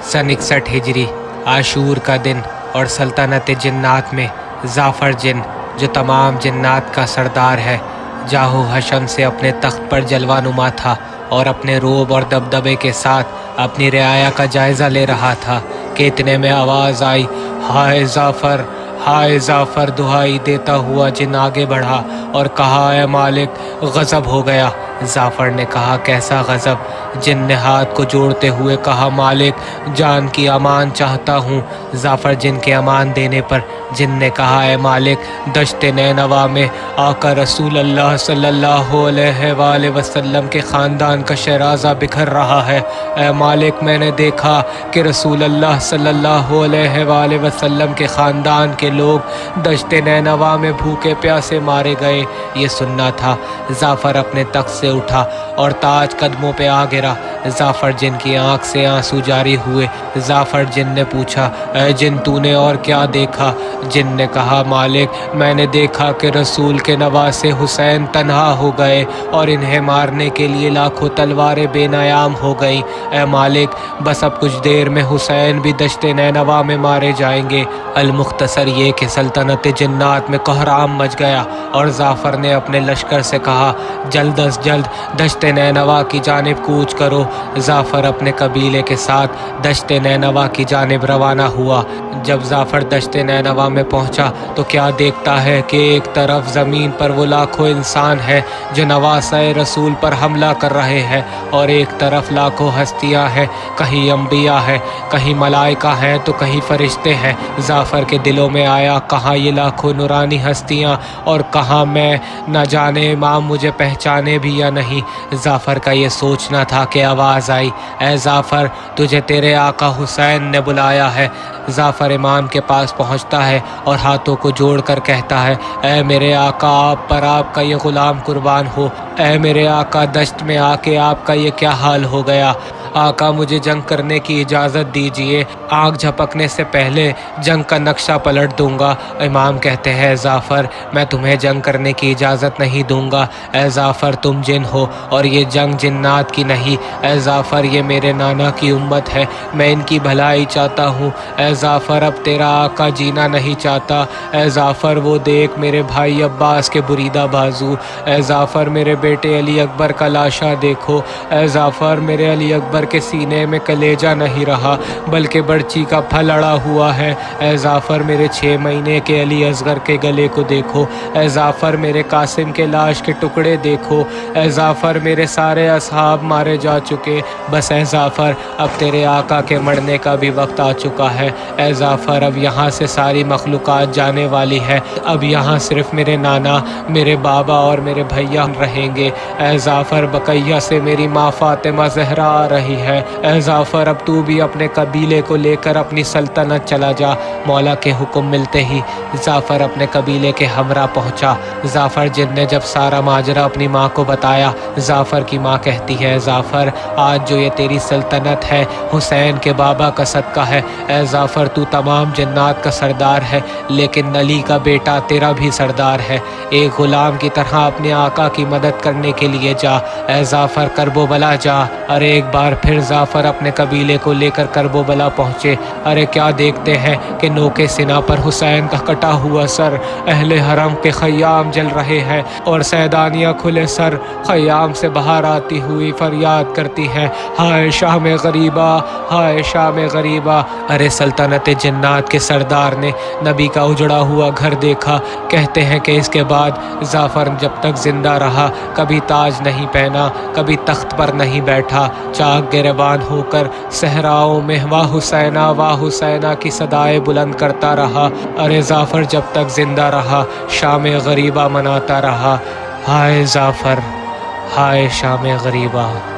सन 61 हिजरी आशूर का दिन और सल्तनत जिन्नात में जाफ़र जिन जो तमाम जिन्नात का सरदार है जाहो हशम से अपने तख्त पर जलवानुमा था और अपने रोब और दबदबे के साथ अपनी रियाया का जायज़ा ले रहा था कि इतने में आवाज़ आई, हाय जाफ़र, हाय जाफ़र। दुहाई देता हुआ जिन आगे बढ़ा और कहा, ए मालिक, गज़ब हो गया। जाफ़र ने कहा, कैसा गज़ब? जिन ने हाथ को जोड़ते हुए कहा, मालिक, जान की अमान चाहता हूँ। जाफ़र जिन के अमान देने पर जिन ने कहा, ए मालिक, दश्त नैनवा में आका रसूल अल्लाह सल्लल्लाहु अलैहि वसल्लम के ख़ानदान का शराज़ा बिखर रहा है। ए मालिक, मैंने देखा कि रसूल अल्लाह सल्लल्लाहु अलैहि वसल्लम के ख़ानदान के लोग दश्त नैनवा में भूखे प्यासे मारे गए। ये सुनना था। जाफ़र अपने तख्त से उठा और ताज कदमों पे आ गिरा। जाफ़र जिन की आंख से आंसू जारी हुए। जाफ़र जिन ने पूछा, ऐ जिन, तूने और क्या देखा? जिन ने कहा, मालिक, मैंने देखा कि रसूल के नवासे हुसैन तन्हा हो गए और इन्हें मारने के लिए लाखों तलवारें बेनायाम हो गईं। ऐ मालिक, बस अब कुछ देर में हुसैन भी दश्त नैनवा में मारे जाएंगे। अलमुख्तसर ये कि सल्तनत जिन्नात में कोहराम मच गया और जाफ़र ने अपने लश्कर से कहा, जल्द अज जल्द दश्त नैनवा की जानिब कूच करो। जाफ़र अपने कबीले के साथ दश्त नैनवा की जानिब रवाना हुआ। जब जाफ़र दश्त नैनवा में पहुंचा तो क्या देखता है कि एक तरफ ज़मीन पर वो लाखों इंसान हैं जो नवासे रसूल पर हमला कर रहे हैं और एक तरफ लाखों हस्तियां हैं, कहीं अम्बिया है, कहीं मलाइका हैं तो कहीं फरिश्ते हैं। जाफ़र के दिलों में आया, कहाँ ये लाखों नूरानी हस्तियां और कहाँ मैं, न जाने इमाम मुझे पहचाने भी या नहीं। जाफ़र का ये सोचना था कि आवाज़ आई, ऐ जाफ़र, तुझे तेरे आका हुसैन ने बुलाया है। जाफ़र इमाम के पास पहुंचता है और हाथों को जोड़कर कहता है, ऐ मेरे आका, आप पर आपका ये ग़ुलाम कुर्बान हो। ऐ मेरे आका, दश्त में आके आपका ये क्या हाल हो गया? आका, मुझे जंग करने की इजाज़त दीजिए, आग झपकने से पहले जंग का नक्शा पलट दूंगा। इमाम कहते हैं, जाफ़र, मैं तुम्हें जंग करने की इजाज़त नहीं दूंगा। ऐ जाफ़र, तुम जिन हो और ये जंग जिन्नात की नहीं। ऐ जाफ़र, ये मेरे नाना की उम्मत है, मैं इनकी भलाई चाहता हूँ। ऐ जाफ़र, अब तेरा आका जीना नहीं चाहता। ऐ जाफ़र, वो देख मेरे भाई अब्बास के बुरीदा बाजू। ऐ जाफ़र, मेरे बेटे अली अकबर का लाशा देखो। ऐ जाफ़र, मेरे अली अकबर के सीने में कलेजा नहीं रहा बल्कि बर्ची का फल अड़ा हुआ है। ऐ जाफ़र, मेरे 6 महीने के अली असगर के गले को देखो। ऐ जाफ़र, मेरे कासिम के लाश के टुकड़े देखो। ऐ जाफ़र, मेरे सारे असहाब मारे जा चुके। बस ऐ जाफ़र, अब तेरे आका के मरने का भी वक्त आ चुका है। ऐ जाफ़र, अब यहाँ से सारी मखलूक़ात जाने वाली है। अब यहाँ सिर्फ मेरे नाना, मेरे बाबा और मेरे भैया रहेंगे। ऐ जाफ़र, बकैया से मेरी माँ फ़ातिमा ज़हरा आ रही है। ऐ जाफ़र, अब तू भी अपने कबीले को लेकर अपनी सल्तनत चला जा। मौला के हुक्म मिलते ही जाफ़र अपने कबीले के हमरा पहुँचा। जाफ़र जिन ने जब सारा माजरा अपनी माँ को बताया, जाफ़र की माँ कहती है, जाफ़र, आज जो ये तेरी सल्तनत है हुसैन के बाबा का सदका है। ऐ जाफ़र, तू तमाम जन्नात का सरदार है, लेकिन अली का बेटा तेरा भी सरदार है। एक ग़ुलाम की तरह अपने आका की मदद करने के लिए जा। ऐ जाफ़र, करबोबला जा। अरे एक बार फिर जाफ़र अपने कबीले को लेकर करबोबला पहुँचे। अरे क्या देखते हैं कि नोके सिना पर हुसैन का कटा हुआ सर। अहले हरम के ख़याम जल रहे हैं और सैदानियाँ खुले सर ख़याम से बाहर आती हुई फरियाद करती हैं, हाय शाम गरीबा, हाय शाम गरीबा। अरे सल्तनत जिन्नात के सरदार ने नबी का उजड़ा हुआ घर देखा। कहते हैं कि इसके बाद जाफ़र जब तक ज़िंदा रहा कभी ताज नहीं पहना, कभी तख्त पर नहीं बैठा। चाक गिरबान होकर सहराओं में वाह हुसैना की सदाएं बुलंद करता रहा। अरे जाफ़र जब तक ज़िंदा रहा शाम गरीबा मनाता रहा। हाय जाफ़र, हाय शाम गरीबा।